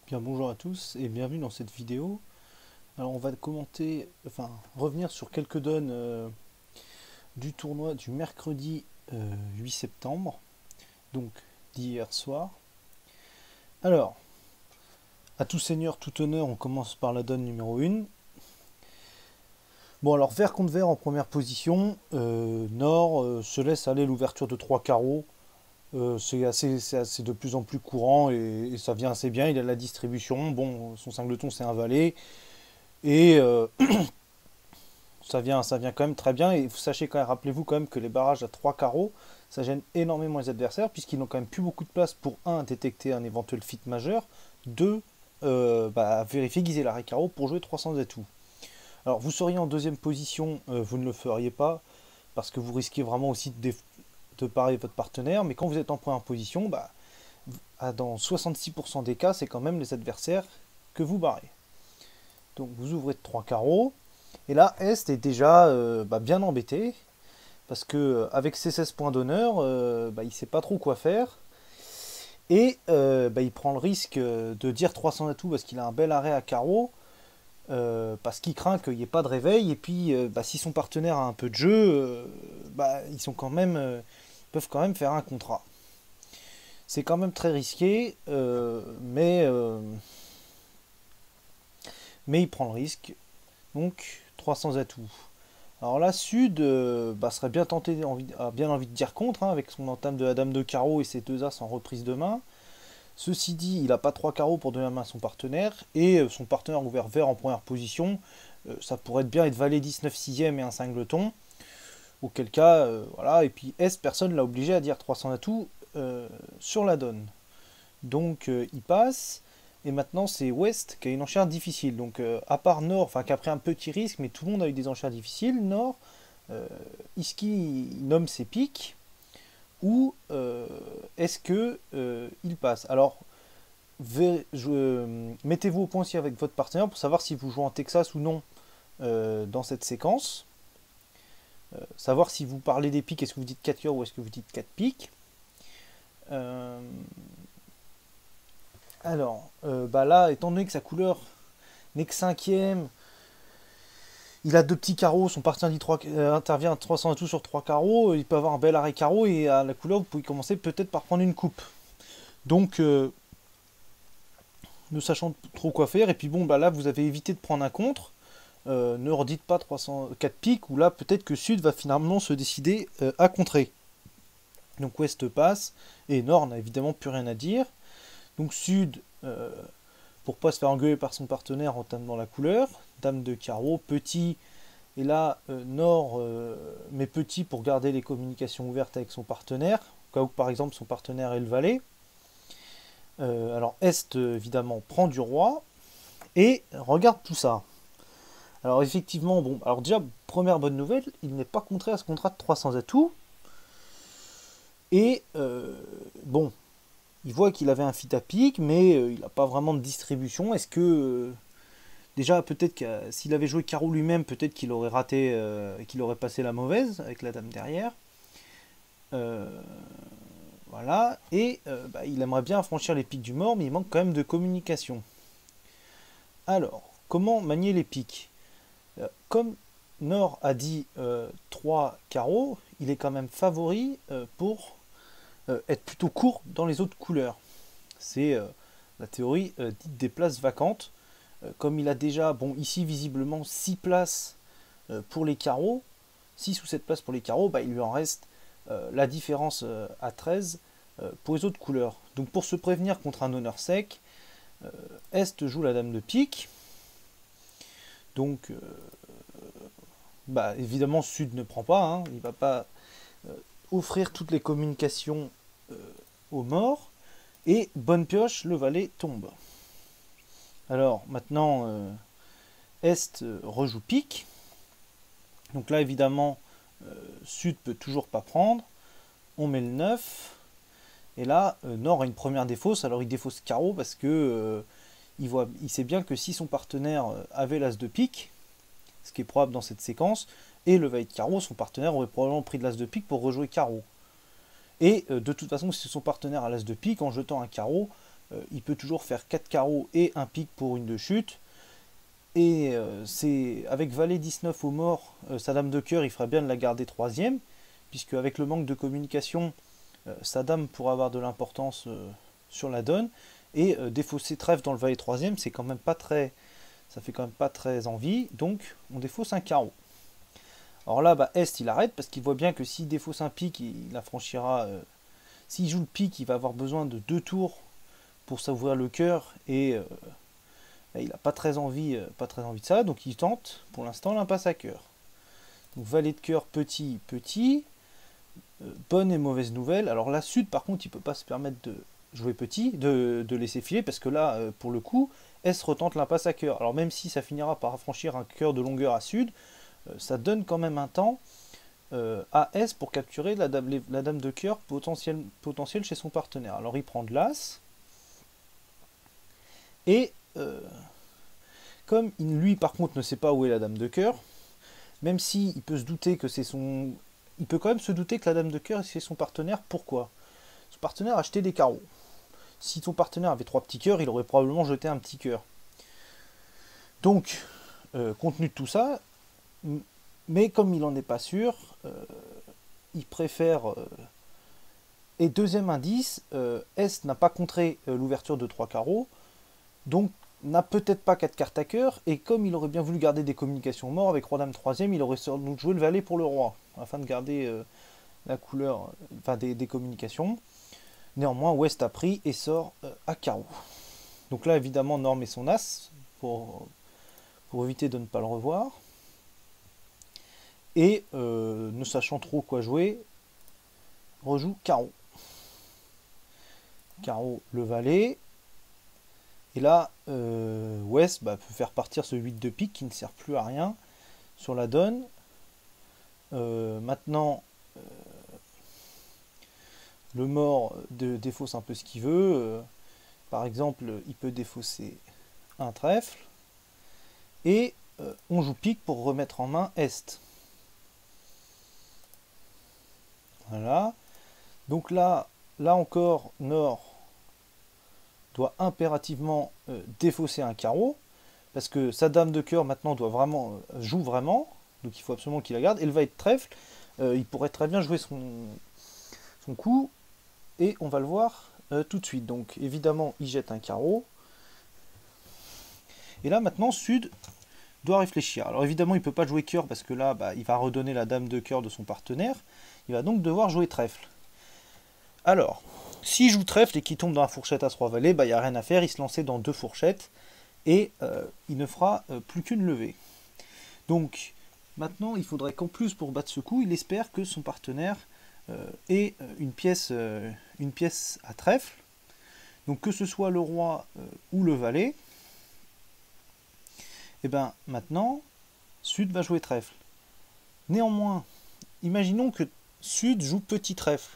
Bien, bonjour à tous et bienvenue dans cette vidéo. Alors on va revenir sur quelques donnes du tournoi du mercredi 8 septembre, donc d'hier soir. Alors, à tout seigneur, tout honneur, on commence par la donne numéro 1. Bon alors vert contre vert en première position, Nord se laisse aller l'ouverture de 3 carreaux. C'est de plus en plus courant et ça vient assez bien, il a la distribution. Bon, son cingleton c'est un valet. Et ça vient quand même très bien. Et vous sachez quand même, rappelez-vous quand même que les barrages à 3 carreaux, ça gêne énormément les adversaires, puisqu'ils n'ont quand même plus beaucoup de place pour, un, détecter un éventuel fit majeur, deux, vérifier qu'ils aient l'arrêt carreau pour jouer 300 atouts. Alors vous seriez en deuxième position, vous ne le feriez pas, parce que vous risquez vraiment aussi de parer votre partenaire, mais quand vous êtes en première position, dans 66% des cas, c'est quand même les adversaires que vous barrez. Donc vous ouvrez de 3 carreaux. Et là, Est est déjà bien embêté. Parce que avec ses 16 points d'honneur, il ne sait pas trop quoi faire. Et il prend le risque de dire 300 atouts parce qu'il a un bel arrêt à carreau. Parce qu'il craint qu'il n'y ait pas de réveil. Et puis si son partenaire a un peu de jeu, ils peuvent quand même faire un contrat. C'est quand même très risqué, mais il prend le risque. Donc 300 atouts. Alors là, Sud serait bien tenté, a bien envie de dire contre, hein, avec son entame de la dame de carreau et ses deux as en reprise de main. Ceci dit, il n'a pas 3 carreaux pour donner la main à son partenaire, et son partenaire ouvert vert en première position, ça pourrait être bien être valet 19 6ème et un cingleton. Auquel cas, voilà, et puis S, personne l'a obligé à dire 300 atouts sur la donne. Donc il passe. Et maintenant, c'est Ouest qui a une enchère difficile. Donc, à part Nord, enfin, qui a pris un petit risque, mais tout le monde a eu des enchères difficiles. Nord, Iski il nomme ses piques, ou est-ce que il passe? Alors, mettez-vous au point aussi avec votre partenaire pour savoir si vous jouez en Texas ou non dans cette séquence. Savoir si vous parlez des piques, est-ce que vous dites 4 cœurs ou est-ce que vous dites 4 piques. Alors, là, étant donné que sa couleur n'est que 5ème, il a deux petits carreaux, son partenaire intervient à 300 atouts sur 3 carreaux, il peut avoir un bel arrêt carreau et à la couleur, vous pouvez commencer peut-être par prendre une coupe. Donc, ne sachant trop quoi faire, et puis bon, là, vous avez évité de prendre un contre, ne redites pas 304 piques, ou là, peut-être que Sud va finalement se décider à contrer. Donc, Ouest passe, et Nord n'a évidemment plus rien à dire. Donc Sud, pour pas se faire engueuler par son partenaire, entame dans la couleur. Dame de carreau, petit. Et là, Nord, mais petit pour garder les communications ouvertes avec son partenaire. Au cas où, par exemple, son partenaire est le valet. Alors Est, évidemment, prend du roi. Et regarde tout ça. Alors effectivement, bon, alors déjà, première bonne nouvelle, il n'est pas contraire à ce contrat de 300 atouts. Et bon, il voit qu'il avait un fit à pique, mais il n'a pas vraiment de distribution. Est-ce que déjà peut-être que s'il avait joué carreau lui-même, peut-être qu'il aurait raté, qu'il aurait passé la mauvaise avec la dame derrière. Voilà. Et il aimerait bien franchir les piques du mort, mais il manque quand même de communication. Alors, comment manier les piques? Comme Nord a dit 3 carreaux, il est quand même favori pour être plutôt court dans les autres couleurs. C'est la théorie dite des places vacantes. Comme il a déjà, bon, ici visiblement 6 places pour les carreaux, 6 ou 7 places pour les carreaux, il lui en reste la différence à 13 pour les autres couleurs. Donc pour se prévenir contre un honneur sec, Est joue la dame de pique. Donc, évidemment, Sud ne prend pas, hein, il ne va pas offrir toutes les communications aux morts. Et bonne pioche, le valet tombe. Alors maintenant, Est rejoue pique. Donc là, évidemment, Sud peut toujours pas prendre. On met le 9. Et là, Nord a une première défausse. Alors il défausse carreau parce que il sait bien que si son partenaire avait l'as de pique, ce qui est probable dans cette séquence, et le valet de carreau, son partenaire aurait probablement pris de l'as de pique pour rejouer carreau. Et de toute façon, si son partenaire a l'as de pique, en jetant un carreau, il peut toujours faire 4 carreaux et un pic pour une de chute. Et c'est avec valet 19 au mort, sa dame de cœur, il ferait bien de la garder troisième, puisque avec le manque de communication, sa dame pourra avoir de l'importance sur la donne. Et défausser trèfle dans le valet troisième, c'est quand même pas très, ça fait quand même pas très envie. Donc on défausse un carreau. Alors là, bah, Est il arrête parce qu'il voit bien que s'il défausse un pic, il affranchira. S'il joue le pic, il va avoir besoin de 2 tours pour s'ouvrir le cœur et il n'a pas très envie de ça, donc il tente pour l'instant l'impasse à cœur. Donc valet de cœur petit, petit, bonne et mauvaise nouvelle. Alors la Sud par contre il peut pas se permettre de jouer petit, de laisser filer, parce que là pour le coup, S retente l'impasse à cœur. Alors même si ça finira par affranchir un cœur de longueur à Sud, ça donne quand même un temps à S pour capturer la dame de cœur potentielle chez son partenaire. Alors il prend de l'As, et comme lui par contre ne sait pas où est la dame de cœur, même si il peut se douter que c'est son... Il peut quand même se douter que la dame de cœur c'est son partenaire. Pourquoi? Son partenaire a acheté des carreaux. Si son partenaire avait 3 petits cœurs, il aurait probablement jeté un petit cœur. Donc, compte tenu de tout ça, mais comme il n'en est pas sûr, il préfère... Et deuxième indice, S n'a pas contré l'ouverture de 3 carreaux, donc n'a peut-être pas 4 cartes à cœur, et comme il aurait bien voulu garder des communications morts avec roi dame troisième, il aurait sans doute joué le valet pour le roi, afin de garder la couleur, enfin des communications. Néanmoins, Ouest a pris et sort à carreau. Donc là, évidemment, Nord met son as pour éviter de ne pas le revoir. Et ne sachant trop quoi jouer, rejoue carreau. Carreau, le valet. Et là, Ouest peut faire partir ce 8 de pique qui ne sert plus à rien sur la donne. Maintenant, le mort défausse un peu ce qu'il veut. Par exemple, il peut défausser un trèfle. Et on joue pique pour remettre en main Est. Voilà. Donc là encore, Nord doit impérativement défausser un carreau, parce que sa dame de cœur maintenant joue vraiment, donc il faut absolument qu'il la garde. Elle va être trèfle, il pourrait très bien jouer son coup, et on va le voir tout de suite. Donc évidemment il jette un carreau, et là maintenant Sud doit réfléchir. Alors évidemment il ne peut pas jouer cœur, parce que là il va redonner la dame de cœur de son partenaire, il va donc devoir jouer trèfle. Alors, s'il joue trèfle et qu'il tombe dans la fourchette As-Roi Valet, il n'y a rien à faire, il se lançait dans 2 fourchettes, et il ne fera plus qu'une levée. Donc, maintenant, il faudrait qu'en plus, pour battre ce coup, il espère que son partenaire ait une pièce à trèfle. Donc, que ce soit le roi ou le valet, et bien maintenant, Sud va jouer trèfle. Néanmoins, imaginons que Sud joue petit trèfle.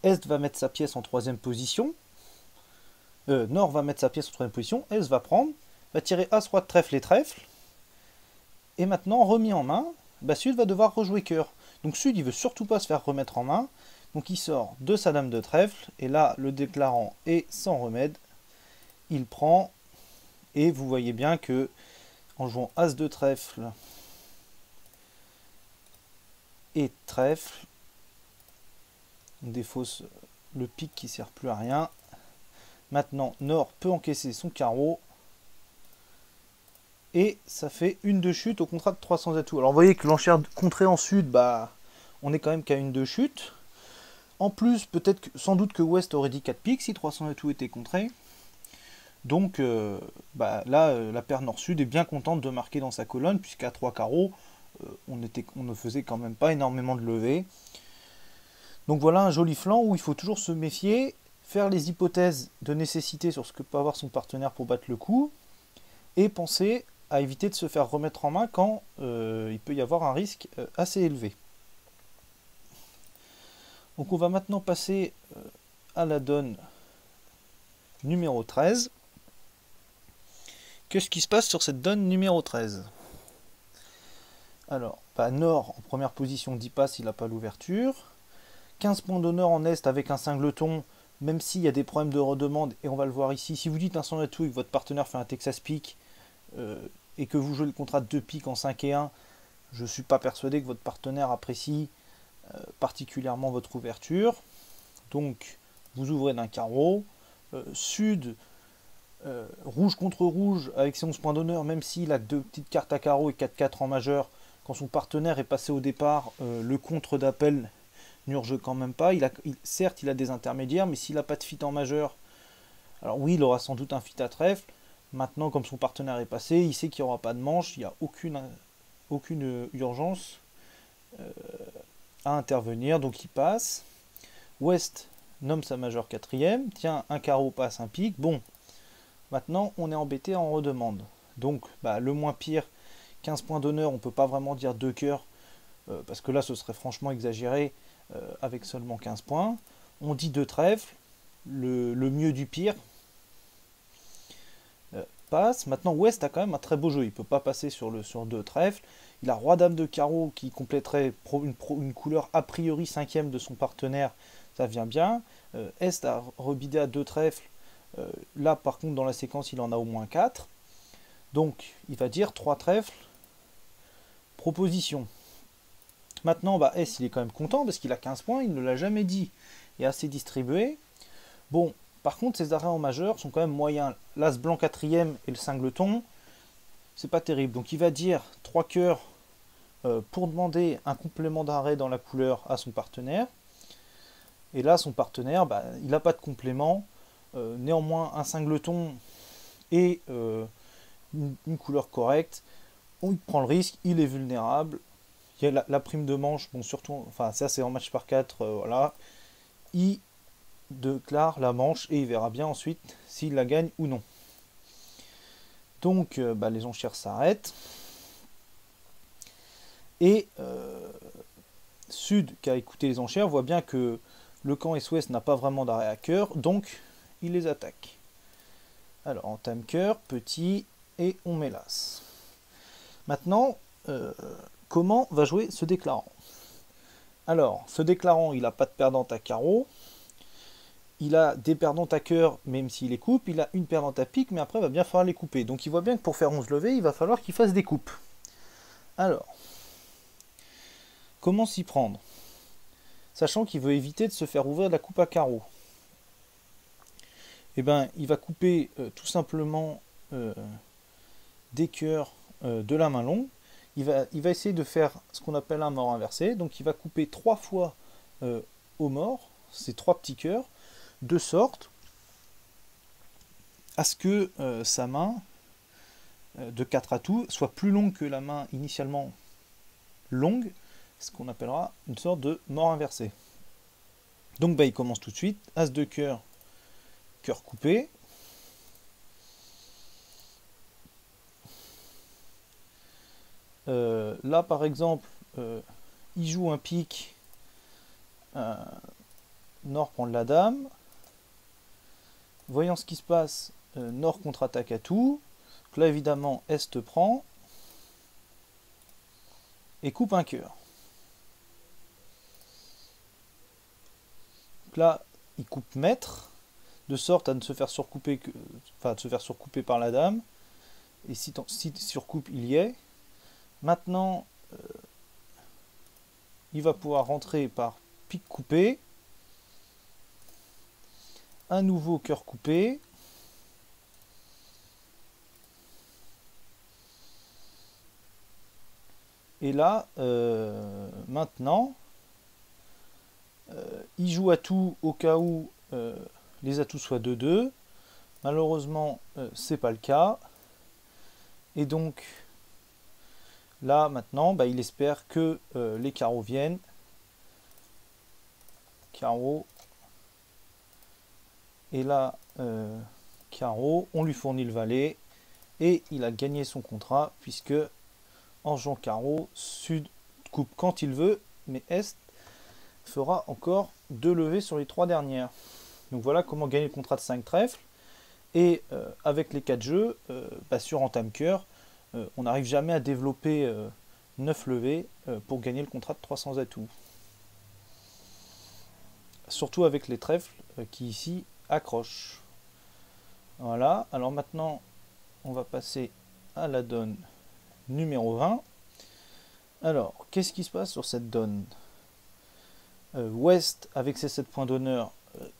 Est va mettre sa pièce en troisième position. Nord va mettre sa pièce en troisième position. Est va prendre, va tirer As, Roi de trèfle et trèfle. Et maintenant, remis en main, Sud va devoir rejouer cœur. Donc Sud, il veut surtout pas se faire remettre en main. Donc il sort de sa dame de trèfle. Et là, le déclarant est sans remède. Il prend. Et vous voyez bien que en jouant As de trèfle et trèfle, on défausse le pic qui sert plus à rien. Maintenant, Nord peut encaisser son carreau. Et ça fait une de chute au contrat de 300 atouts. Alors vous voyez que l'enchère contrée en Sud, on est quand même qu'à une de chute. En plus, peut-être sans doute que Ouest aurait dit 4 piques si 300 atouts étaient contrés. Donc là, la paire Nord-Sud est bien contente de marquer dans sa colonne, puisqu'à 3 carreaux, on ne faisait quand même pas énormément de levées. Donc voilà un joli flanc où il faut toujours se méfier, faire les hypothèses de nécessité sur ce que peut avoir son partenaire pour battre le coup, et penser à éviter de se faire remettre en main quand il peut y avoir un risque assez élevé. Donc on va maintenant passer à la donne numéro 13. Qu'est-ce qui se passe sur cette donne numéro 13? Alors, Nord en première position 10 passes, il n'a pas l'ouverture. 15 points d'honneur en Est avec un singleton, même s'il y a des problèmes de redemande, et on va le voir ici, si vous dites un sans atout et que votre partenaire fait un Texas pique, et que vous jouez le contrat de 2 piques en 5 et 1, je ne suis pas persuadé que votre partenaire apprécie particulièrement votre ouverture. Donc vous ouvrez d'un carreau, sud, rouge contre rouge avec ses 11 points d'honneur, même s'il a 2 petites cartes à carreau et 4-4 en majeur, quand son partenaire est passé au départ, le contre d'appel n'urge quand même pas. Certes, il a des intermédiaires, mais s'il n'a pas de fit en majeur, alors oui, il aura sans doute un fit à trèfle. Maintenant, comme son partenaire est passé, il sait qu'il n'y aura pas de manche, il n'y a aucune urgence à intervenir, donc il passe. Ouest nomme sa majeure quatrième, tiens, un carreau passe un pique, bon, maintenant on est embêté en redemande. Donc le moins pire, 15 points d'honneur, on ne peut pas vraiment dire 2 cœurs, parce que là ce serait franchement exagéré avec seulement 15 points. On dit 2 trèfles, le mieux du pire passe. Maintenant Ouest a quand même un très beau jeu, il ne peut pas passer sur 2 trèfles. Il a roi dame de carreau qui compléterait une couleur a priori 5e de son partenaire, ça vient bien. Est a rebidé à 2 trèfles, là par contre dans la séquence il en a au moins 4. Donc il va dire 3 trèfles, proposition. Maintenant S il est quand même content parce qu'il a 15 points, il ne l'a jamais dit et assez distribué. Bon, par contre ses arrêts en majeur sont quand même moyens. L'As blanc 4e et le cingleton, c'est pas terrible. Donc il va dire 3 cœurs pour demander un complément d'arrêt dans la couleur à son partenaire. Et là son partenaire, il n'a pas de complément. Néanmoins un cingleton et une couleur correcte. On prend le risque, il est vulnérable. Il y a la prime de manche, bon surtout, enfin ça c'est en match par 4, voilà. Il déclare la manche et il verra bien ensuite s'il la gagne ou non. Donc les enchères s'arrêtent. Et Sud, qui a écouté les enchères, voit bien que le camp SOS n'a pas vraiment d'arrêt à cœur, donc il les attaque. Alors, entame cœur, petit, et on met l'As. Maintenant, comment va jouer ce déclarant? Alors, ce déclarant, il n'a pas de perdante à carreau, il a des perdantes à cœur, même s'il les coupe, il a une perdante à pique, mais après, il va bien falloir les couper. Donc, il voit bien que pour faire 11 levées, il va falloir qu'il fasse des coupes. Alors, comment s'y prendre? Sachant qu'il veut éviter de se faire ouvrir de la coupe à carreau. Eh bien, il va couper tout simplement des cœurs de la main longue. Il va essayer de faire ce qu'on appelle un mort inversé. Donc il va couper 3 fois au mort, ces 3 petits cœurs, de sorte à ce que sa main de 4 atouts soit plus longue que la main initialement longue, ce qu'on appellera une sorte de mort inversé. Donc il commence tout de suite, As de cœur, cœur coupé. Là par exemple, il joue un pique, Nord prend de la dame. Voyant ce qui se passe, Nord contre-attaque à tout. Donc là évidemment Est prend et coupe un cœur. Donc là il coupe maître, de sorte à ne se faire surcouper par la dame. Et si surcoupe il y est. Maintenant il va pouvoir rentrer par pique coupé, un nouveau cœur coupé, et là maintenant il joue à tout au cas où les atouts soient 2-2. Malheureusement c'est pas le cas, et donc là maintenant il espère que les carreaux viennent. Carreau, et là carreau, on lui fournit le valet et il a gagné son contrat, puisque en jouant carreau, Sud coupe quand il veut, mais Est fera encore 2 levées sur les 3 dernières. Donc voilà comment gagner le contrat de 5 trèfles. Et avec les 4 jeux, sur entame cœur, on n'arrive jamais à développer 9 levées pour gagner le contrat de 300 atouts. Surtout avec les trèfles, qui ici accroche. Voilà, alors maintenant on va passer à la donne numéro 20. Alors, qu'est-ce qui se passe sur cette donne? Ouest avec ses 7 points d'honneur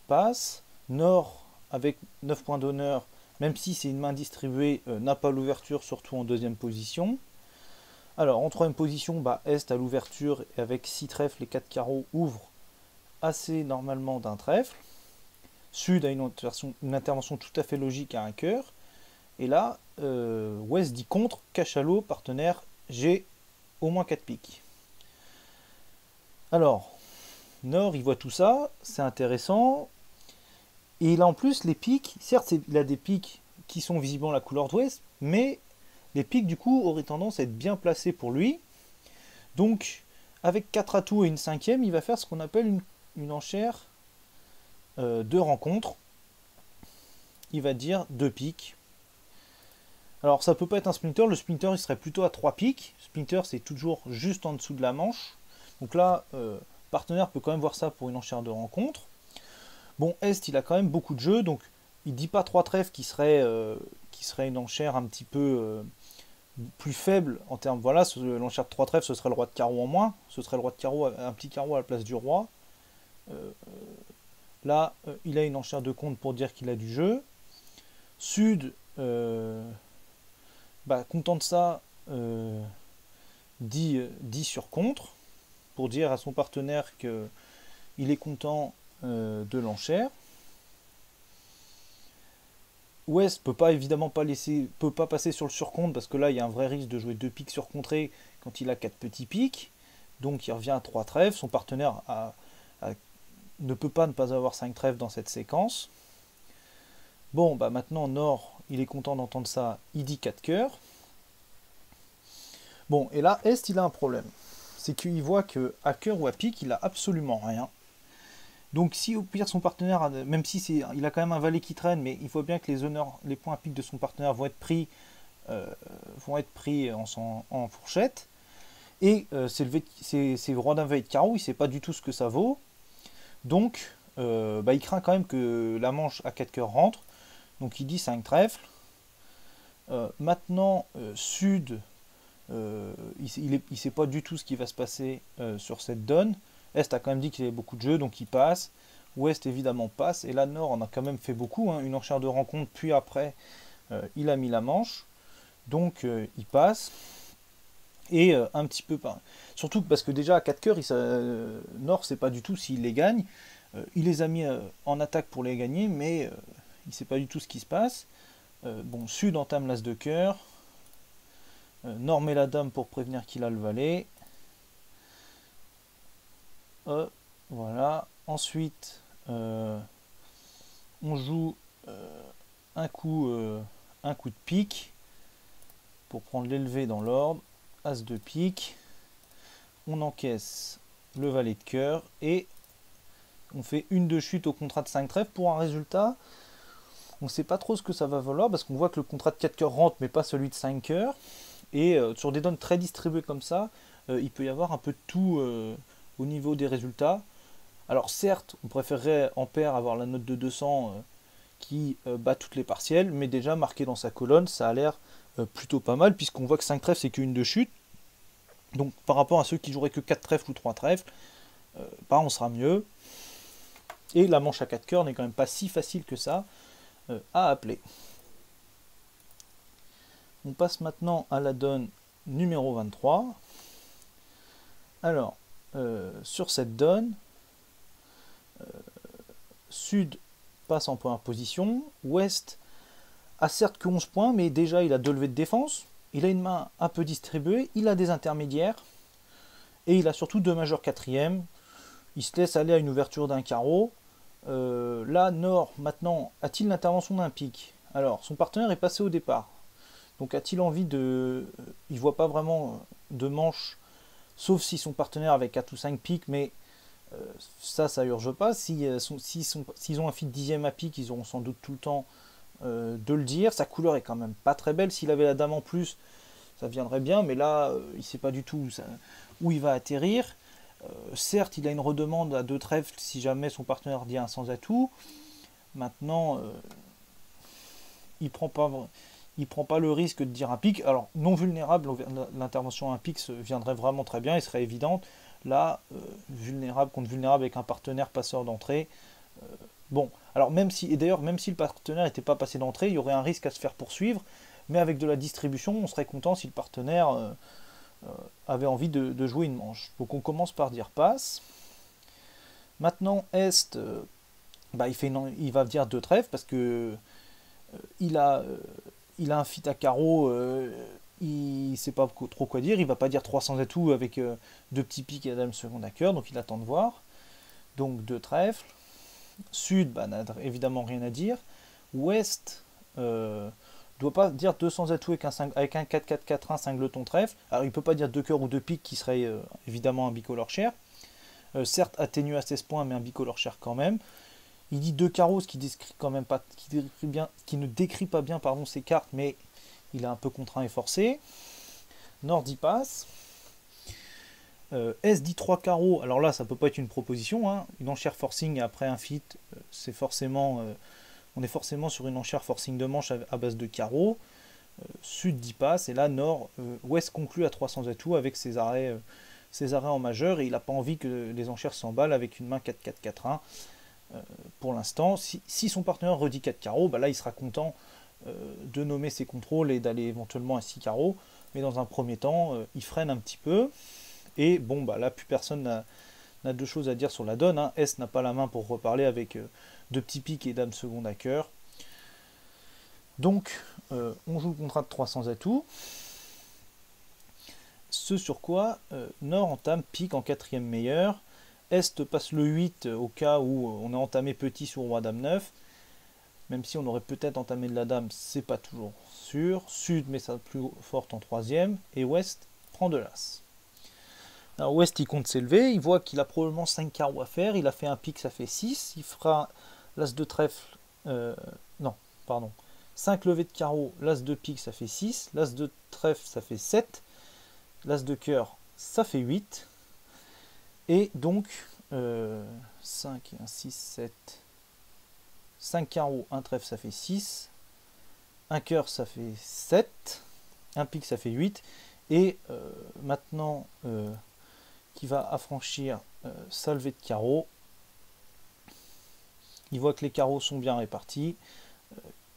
passe, Nord avec 9 points d'honneur, même si c'est une main distribuée, n'a pas l'ouverture, surtout en deuxième position. Alors en troisième position, Est a l'ouverture et avec 6 trèfles et 4 carreaux ouvre assez normalement d'un trèfle. Sud a une intervention tout à fait logique à un cœur. Et là, Ouest dit contre, cachalot, partenaire, j'ai au moins 4 piques. Alors, Nord, il voit tout ça, c'est intéressant. Et il a en plus les piques, certes il a des piques qui sont visiblement la couleur d'Ouest, mais les piques du coup auraient tendance à être bien placées pour lui. Donc, avec 4 atouts et une cinquième, il va faire ce qu'on appelle une enchère de rencontre. Il va dire 2 piques. Alors ça peut pas être un splinter, le splinter il serait plutôt à 3 piques. Splinter c'est toujours juste en dessous de la manche. Donc là, partenaire peut quand même voir ça pour une enchère de rencontre. Bon, Est il a quand même beaucoup de jeux, donc il dit pas 3 trèfles qui serait une enchère un petit peu plus faible en termes, voilà, l'enchère de 3 trèfles ce serait le roi de carreau en moins, ce serait le roi de carreau, un petit carreau à la place du roi. Là, il a une enchère de compte pour dire qu'il a du jeu. Sud, content de ça, dit sur contre, pour dire à son partenaire qu'il est content de l'enchère. Ouest peut pas évidemment peut pas passer sur le surcompte parce que là il y a un vrai risque de jouer 2 piques surcontrés quand il a 4 petits piques. Donc il revient à 3 trèfles. Son partenaire ne peut pas ne pas avoir 5 trèfles dans cette séquence. Bon, maintenant Nord, il est content d'entendre ça, il dit 4 cœurs. Bon, et là, Est, il a un problème. C'est qu'il voit qu'à cœur ou à pique, il a absolument rien. Donc si au pire son partenaire, même si il a quand même un valet qui traîne, mais il voit bien que les points à pique de son partenaire vont être pris en fourchette. Et c'est roi d'un valet de carreau, il sait pas du tout ce que ça vaut. Donc il craint quand même que la manche à 4 cœurs rentre. Donc il dit 5 trèfles. Maintenant, Sud, il ne sait pas du tout ce qui va se passer sur cette donne. Est a quand même dit qu'il avait beaucoup de jeux, donc il passe. Ouest évidemment passe. Et là, Nord en a quand même fait beaucoup. Une enchère de rencontre, puis après, il a mis la manche. Donc il passe. Et un petit peu pas. Surtout parce que déjà à 4 cœurs, Nord sait pas du tout s'il les gagne. Il les a mis en attaque pour les gagner, mais il sait pas du tout ce qui se passe. Sud entame l'as de cœur. Nord met la dame pour prévenir qu'il a le valet. Voilà. Ensuite, on joue un coup de pique pour prendre l'élevé dans l'ordre. As de pique. On encaisse le valet de cœur et on fait une de chute au contrat de 5 trèfles pour un résultat. On ne sait pas trop ce que ça va valoir parce qu'on voit que le contrat de 4 cœurs rentre mais pas celui de 5 cœurs. Et sur des donnes très distribuées comme ça, il peut y avoir un peu de tout au niveau des résultats. Alors certes, on préférerait en paire avoir la note de 200 qui bat toutes les partielles, mais déjà marqué dans sa colonne, ça a l'air plutôt pas mal, puisqu'on voit que 5 trèfles c'est qu'une de chute. Donc par rapport à ceux qui joueraient que 4 trèfles ou 3 trèfles, on sera mieux. Et la manche à 4 cœurs n'est quand même pas si facile que ça à appeler. On passe maintenant à la donne numéro 23. Alors, sur cette donne, Sud passe en première position. Ouest a certes que 11 points, mais déjà il a 2 levées de défense. Il a une main un peu distribuée, il a des intermédiaires. Et il a surtout 2 majeurs quatrièmes. Il se laisse aller à une ouverture d'un carreau. Là, Nord, maintenant, a-t-il l'intervention d'un pique? Alors, son partenaire est passé au départ. Donc a-t-il envie de... Il voit pas vraiment de manche, sauf si son partenaire avait 4 ou 5 piques, mais ça urge pas. S'ils ont un fil dixième à pique, ils auront sans doute tout le temps de le dire. Sa couleur est quand même pas très belle. S'il avait la dame en plus, ça viendrait bien, mais là, il sait pas du tout où il va atterrir. Certes, il a une redemande à 2 trèfles si jamais son partenaire dit un sans atout. Maintenant, il prend pas, il prend pas le risque de dire un pic. Alors, non vulnérable, l'intervention à un pic viendrait vraiment très bien et serait évidente. Là, vulnérable contre vulnérable avec un partenaire passeur d'entrée. Bon, alors même si, et d'ailleurs, même si le partenaire n'était pas passé d'entrée, il y aurait un risque à se faire poursuivre. Mais avec de la distribution, on serait content si le partenaire avait envie de jouer une manche. Donc on commence par dire passe. Maintenant, Est, il va dire 2 trèfles parce que il a un fit à carreau, il ne sait pas trop quoi dire, il va pas dire 300 atouts avec 2 petits piques et la dame seconde à cœur, donc il attend de voir. Donc 2 trèfles. Sud, n'a évidemment rien à dire. Ouest, doit pas dire 200 atouts avec un 4-4-4-1 cingleton trèfle. Alors il peut pas dire 2 cœurs ou 2 piques qui serait évidemment un bicolore cher. Certes atténué à 16 points mais un bicolore cher quand même. Il dit 2 carreaux, ce qui décrit quand même pas, qui ne décrit pas bien pardon, ses cartes, mais il est un peu contraint et forcé. Nord y passe. S dit 3 carreaux, alors là ça peut pas être une proposition, hein. Une enchère forcing après un fit, c'est forcément, on est forcément sur une enchère forcing de manche à base de carreaux. Sud dit passe, et là Nord, Ouest conclut à 300 atouts avec ses arrêts en majeur, et il n'a pas envie que les enchères s'emballent avec une main 4-4-4-1. Pour l'instant, si son partenaire redit 4 carreaux, là il sera content de nommer ses contrôles et d'aller éventuellement à 6 carreaux, mais dans un premier temps, il freine un petit peu. Et bon, là, plus personne n'a de choses à dire sur la donne. Hein. S n'a pas la main pour reparler avec 2 petits piques et dame seconde à cœur. Donc, on joue le contrat de 300 atouts. Ce sur quoi Nord entame pique en 4ème meilleur. Est passe le 8 au cas où on a entamé petit sur roi dame 9. Même si on aurait peut-être entamé de la dame, c'est pas toujours sûr. Sud met sa plus forte en 3ème. Et Ouest prend de l'as. Alors Ouest il compte s'élever, il voit qu'il a probablement 5 carreaux à faire, il a fait un pique, ça fait 6, il fera l'as de trèfle, 5 levées de carreau, l'as de pique ça fait 6, l'as de trèfle ça fait 7, l'as de cœur ça fait 8, et donc 5 et 1, 6, 7, 5 carreaux, un trèfle ça fait 6, un cœur ça fait 7, un pique ça fait 8, et maintenant qui va affranchir sa levée de carreaux. Il voit que les carreaux sont bien répartis.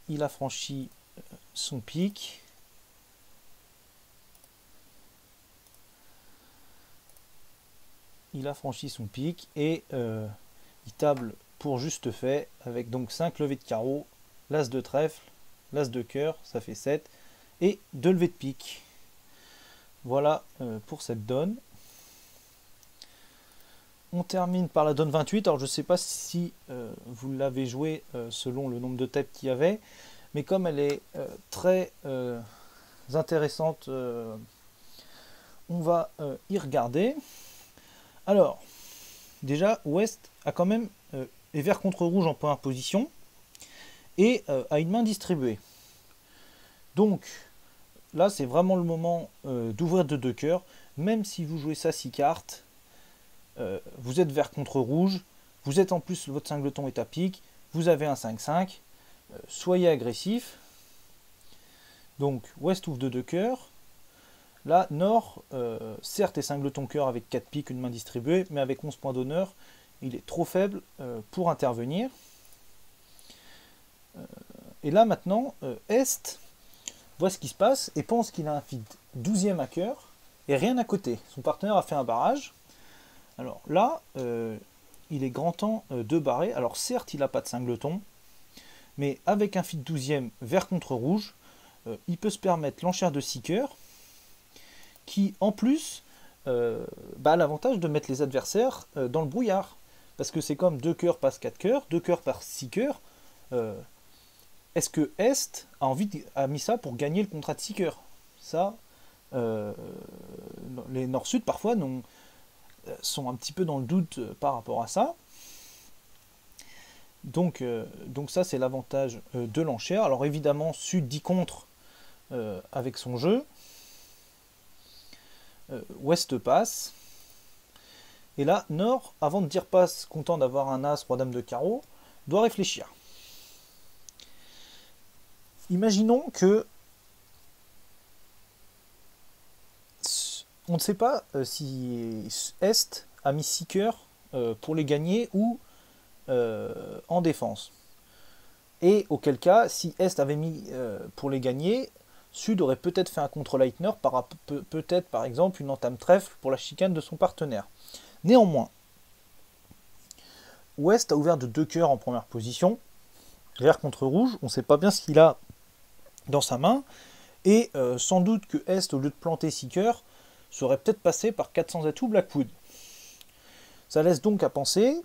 Il affranchit son pique. Il affranchit son pique et il table pour juste fait avec donc 5 levées de carreaux, l'as de trèfle, l'as de cœur, ça fait 7, et 2 levées de pique. Voilà pour cette donne. On termine par la donne 28. Alors je ne sais pas si vous l'avez joué selon le nombre de têtes qu'il y avait, mais comme elle est très intéressante, on va y regarder. Alors, déjà, Ouest a quand même est vert contre rouge en première position et a une main distribuée. Donc là, c'est vraiment le moment d'ouvrir de 2 cœurs, même si vous jouez ça 6 cartes. Vous êtes vert contre rouge, vous êtes en plus, votre cingleton est à pique, vous avez un 5-5, soyez agressif. Donc Ouest ouvre de 2 cœurs. Là, Nord, certes est cingleton cœur avec 4 piques, une main distribuée, mais avec 11 points d'honneur, il est trop faible pour intervenir. Et là maintenant, Est voit ce qui se passe et pense qu'il a un fit 12e à cœur et rien à côté. Son partenaire a fait un barrage. Alors là, il est grand temps de barrer. Alors certes, il n'a pas de cingleton, mais avec un fit 12e vert contre rouge, il peut se permettre l'enchère de 6 cœurs, qui en plus a l'avantage de mettre les adversaires dans le brouillard. Parce que c'est comme 2 cœurs passe 4 cœurs, 2 cœurs par 6 cœurs. Est-ce que Est a mis ça pour gagner le contrat de 6 cœurs? Ça, les Nord-Sud parfois sont un petit peu dans le doute par rapport à ça. Donc ça c'est l'avantage de l'enchère. Alors évidemment Sud dit contre avec son jeu. Ouest passe. Et là, Nord, avant de dire passe, content d'avoir un As, Roi Dame de carreau, doit réfléchir. Imaginons que on ne sait pas si Est a mis 6 cœurs pour les gagner ou en défense. Et auquel cas, si Est avait mis pour les gagner, Sud aurait peut-être fait un contre-Leitner, peut-être par exemple une entame trèfle pour la chicane de son partenaire. Néanmoins, Ouest a ouvert de 2 cœurs en première position, vert contre rouge, on ne sait pas bien ce qu'il a dans sa main, et sans doute que Est, au lieu de planter 6 cœurs, serait peut-être passé par 400 atouts Blackwood. Ça laisse donc à penser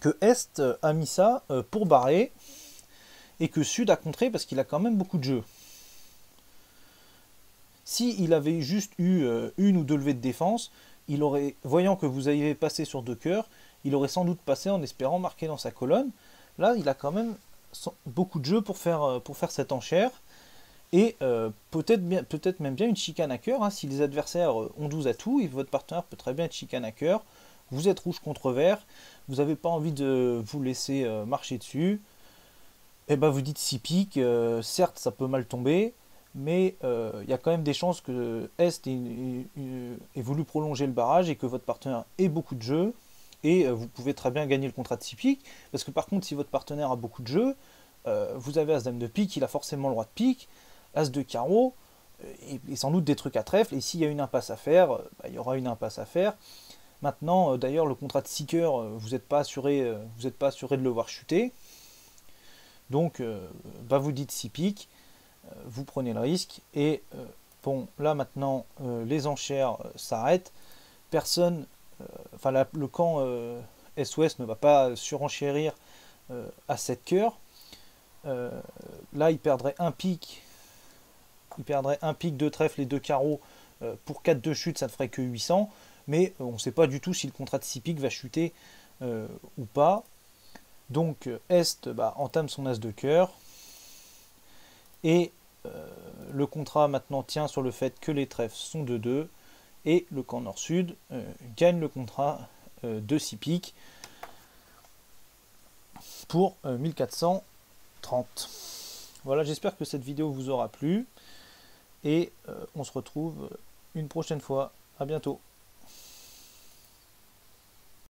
que Est a mis ça pour barrer, et que Sud a contré parce qu'il a quand même beaucoup de jeux. S'il avait juste eu une ou deux levées de défense, il aurait, voyant que vous avez passé sur 2 cœurs, il aurait sans doute passé en espérant marquer dans sa colonne. Là, il a quand même beaucoup de jeux pour faire cette enchère. Et peut-être même bien une chicane à cœur. Hein. Si les adversaires ont 12 atouts, et votre partenaire peut très bien être chicane à cœur. Vous êtes rouge contre vert, vous n'avez pas envie de vous laisser marcher dessus. Et ben vous dites 6 piques, certes ça peut mal tomber, mais il y a quand même des chances que Est ait voulu prolonger le barrage et que votre partenaire ait beaucoup de jeux. Et vous pouvez très bien gagner le contrat de 6 piques. Parce que par contre, si votre partenaire a beaucoup de jeux, vous avez As-Dame de pique, il a forcément le roi de pique, As de carreau, et sans doute des trucs à trèfle. Et s'il y a une impasse à faire, il y aura une impasse à faire. Maintenant, d'ailleurs, le contrat de 6 cœurs, vous n'êtes pas assuré de le voir chuter. Donc, vous dites 6 piques, vous prenez le risque. Et bon, là maintenant, les enchères s'arrêtent. Personne, le camp SOS ne va pas surenchérir à 7 cœurs. Là, il perdrait un pic. Il perdrait un pic de trèfle et 2 carreaux. Pour 4 de chute, ça ne ferait que 800. Mais on ne sait pas du tout si le contrat de 6 piques va chuter ou pas. Donc Est entame son As de cœur. Et le contrat maintenant tient sur le fait que les trèfles sont de 2. Et le camp nord-sud gagne le contrat de 6 piques pour 1430. Voilà, j'espère que cette vidéo vous aura plu. Et on se retrouve une prochaine fois. À bientôt.